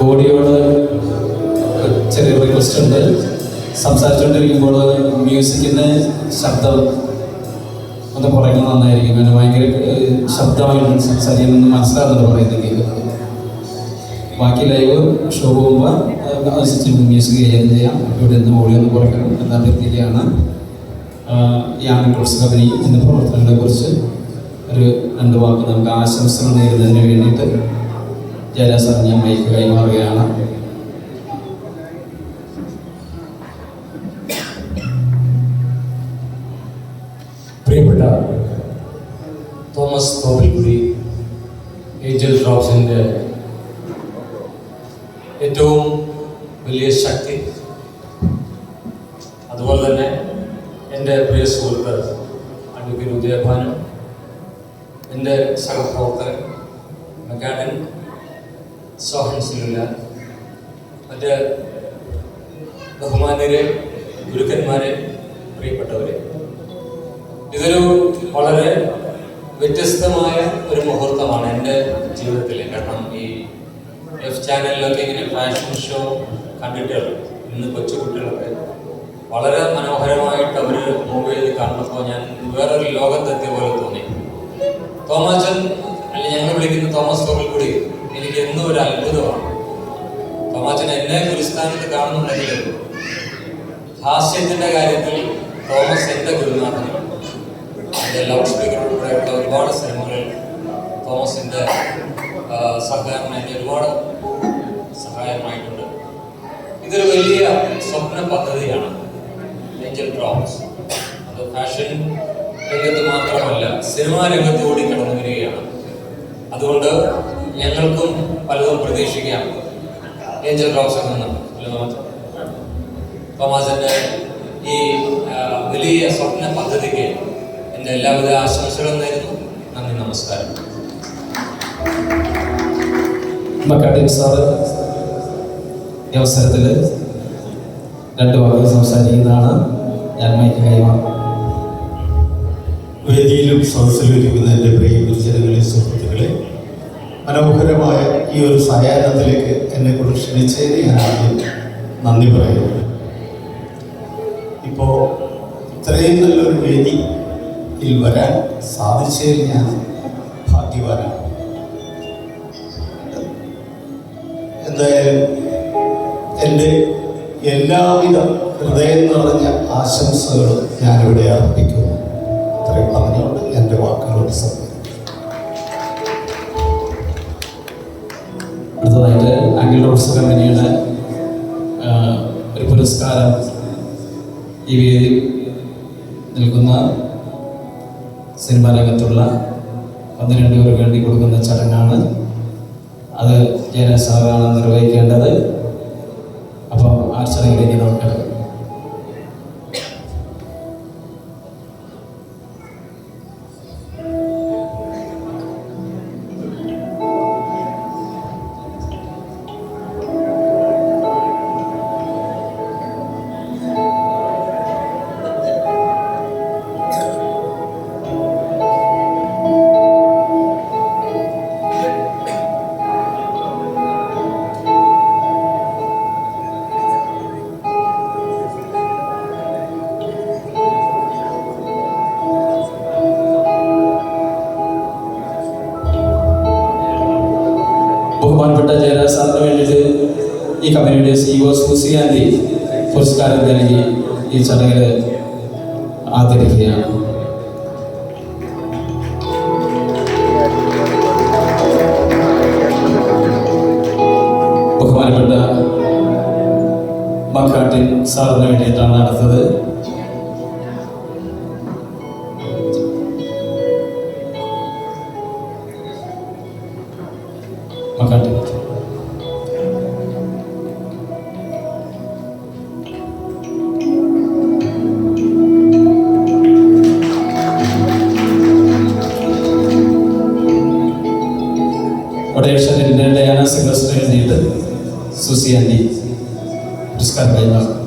ബോഡിയോട് ചെറിയ റിക്വസ്റ്റ് ഉണ്ട്. സംസാരിച്ചുകൊണ്ടിരിക്കുമ്പോൾ മ്യൂസിക്കിൻ്റെ ശബ്ദം ഒന്ന് പറയുന്നത് നന്നായിരിക്കും. അങ്ങനെ ഭയങ്കര ശബ്ദമായിട്ട് സംസാരിക്കാനൊന്നും മനസ്സിലാകുന്നുണ്ട് പറയുന്നത് കേൾക്കുന്നത്. ബാക്കി ലൈവ് ഷോ പോകുമ്പോൾ മ്യൂസിക് ചെയ്യാം. ഇവിടെ നിന്ന് ബോഡി ഒന്ന് കുറയ്ക്കണം എന്ന വ്യക്തിയാണ് യാങ് റോഡ്സ് കമ്പനി എന്ന പ്രവർത്തനങ്ങളെ കുറിച്ച് ഒരു 2 വാക്ക് നമുക്ക് ആശംസകൾ നേരുന്നതിന് വേണ്ടിയിട്ട് ജയരാജ് സാർ ഞാൻ മൈക്ക് കൈമാറുകയാണ്. പ്രിയപ്പെട്ട തോമസ് തോപ്പിൽക്കുടി, ഏഞ്ചൽ ഡ്രോപ്സിൻ്റെ ഏറ്റവും വലിയ ശക്തി, അതുപോലെ തന്നെ എൻ്റെ പ്രിയ സുഹൃത്ത് അഡ്വക്കേറ്റ് ഉദയഭാനു, എൻ്റെ സഹപ്രവർത്തകൻ മെക്കാഡൻ സോഹൻസിലുള്ള മറ്റ് ബഹുമാന്യരെ, ഗുരുക്കന്മാരെ, പ്രിയപ്പെട്ടവരെ, ഇതൊരു വളരെ വ്യത്യസ്തമായ ഒരു മുഹൂർത്തമാണ് എൻ്റെ ജീവിതത്തിൽ. കാരണം ഈ എഫ് ചാനലിലൊക്കെ ഇങ്ങനെ ഫാഷൻ ഷോ കണ്ടിട്ടുള്ളൂ. ഇന്ന് കൊച്ചുകുട്ടികളൊക്കെ വളരെ മനോഹരമായിട്ട് അവർ മൂവ് ചെയ്ത് കണ്ടപ്പോൾ ഞാൻ വേറൊരു ലോകത്തെത്തിയ പോലെ തോന്നി. തോമാച്ചൻ, അല്ലെങ്കിൽ ഞങ്ങൾ വിളിക്കുന്ന തോമസ് തോപ്പിൽക്കുടി, എനിക്ക് എന്നും ഒരു അത്ഭുതമാണ്. തോമാച്ചൻ എന്നെ ഗുരുസ്ഥാനത്ത് കാണുന്നുണ്ടെങ്കിൽ ഹാസ്യത്തിൻ്റെ കാര്യത്തിൽ തോമസ് എൻ്റെ ഗുരുനാഥനാണ്. എൻ്റെ ലൗഡ് സ്പീക്കറിലൂടെയുള്ള ഒരുപാട് സിനിമകളിൽ തോമസിൻ്റെ സഹകരണം എനിക്ക് ഒരുപാട് സഹായമായിട്ടുണ്ട്. ഇതൊരു വലിയ സ്വപ്ന പദ്ധതിയാണ് ഏഞ്ചൽ ഡ്രോപ്സ്. അത് ഫാഷൻ രംഗത്ത് മാത്രമല്ല, സിനിമാ രംഗത്ത് കൂടി കടന്നു വരികയാണ്. അതുകൊണ്ട് ഞങ്ങൾക്കും പലതും പ്രതീക്ഷിക്കാം ഏഞ്ചൽ ഡ്രോപ്സിൽ നിന്നും. തോമസിൻ്റെ ഈ വലിയ സ്വപ്ന പദ്ധതിക്ക് എൻ്റെ എല്ലാവിധ ആശംസകളും നേരുന്നു. നന്ദി, നമസ്കാരം. മെക്കാഡൻ സാറ് ഈ അവസരത്തിൽ 2 വാക്കുകൾ സംസാരിക്കുന്നതാണ്. ഞാൻ മൈക്ക് കൈമാറും. വേദിയിലും സദസ്സിലും ഇരിക്കുന്ന എൻ്റെ പ്രിയ ഗുരുജനങ്ങളെ, സുഹൃത്തുക്കളെ, മനോഹരമായ ഈ ഒരു സായാഹ്നത്തിലേക്ക് എന്നെ കൊണ്ട് ക്ഷണിച്ചതിന് ഞാൻ ആദ്യം നന്ദി പറയുന്നു. ഇപ്പോൾ ഇത്രയും നല്ലൊരു വേദിയിൽ വരാൻ സാധിച്ചതിൽ ഞാൻ ഭാഗ്യവാനാണ്. എന്തായാലും എൻ്റെ എല്ലാവിധ ഹൃദയം നിറഞ്ഞ ആശംസകളും ഞാനിവിടെ അർപ്പിക്കുന്നു. അത്രയും പറഞ്ഞുകൊണ്ട് എൻ്റെ വാക്കുകളോട് അടുത്തതായിട്ട് ആംഗിൾ റോഡ്സ് കമ്പനിയുടെ ഒരു പുരസ്കാരം ഈ വേദിയിൽ നിൽക്കുന്ന സിനിമാ രംഗത്തുള്ള 12 പേർക്ക് വേണ്ടി കൊടുക്കുന്ന ചടങ്ങാണ്. അത് ജയരാജ് സാറാണ് നിർവഹിക്കേണ്ടത്. അപ്പം ആ ചടങ്ങിലേക്ക് നമുക്ക് ബഹുമാനപ്പെട്ട ജയരാജ് സാറിന് വേണ്ടിയിട്ട് ഈ കമ്പനിയുടെ CEO സൂസി ആൻഡി പുരസ്കാരം നൽകി ഈ ചടങ്ങിൽ ആദരിക്കുകയാണ്. ബഹുമാനപ്പെട്ട മെക്കാഡൻ സാറിന് വേണ്ടിയിട്ടാണ് അടുത്തത്. മെക്കാഡൻ ഡയാന സെക്രട്ടറി എഴുതിയിട്ട് സൂസി ആൻഡി പുരസ്കാരം കൈമാറും.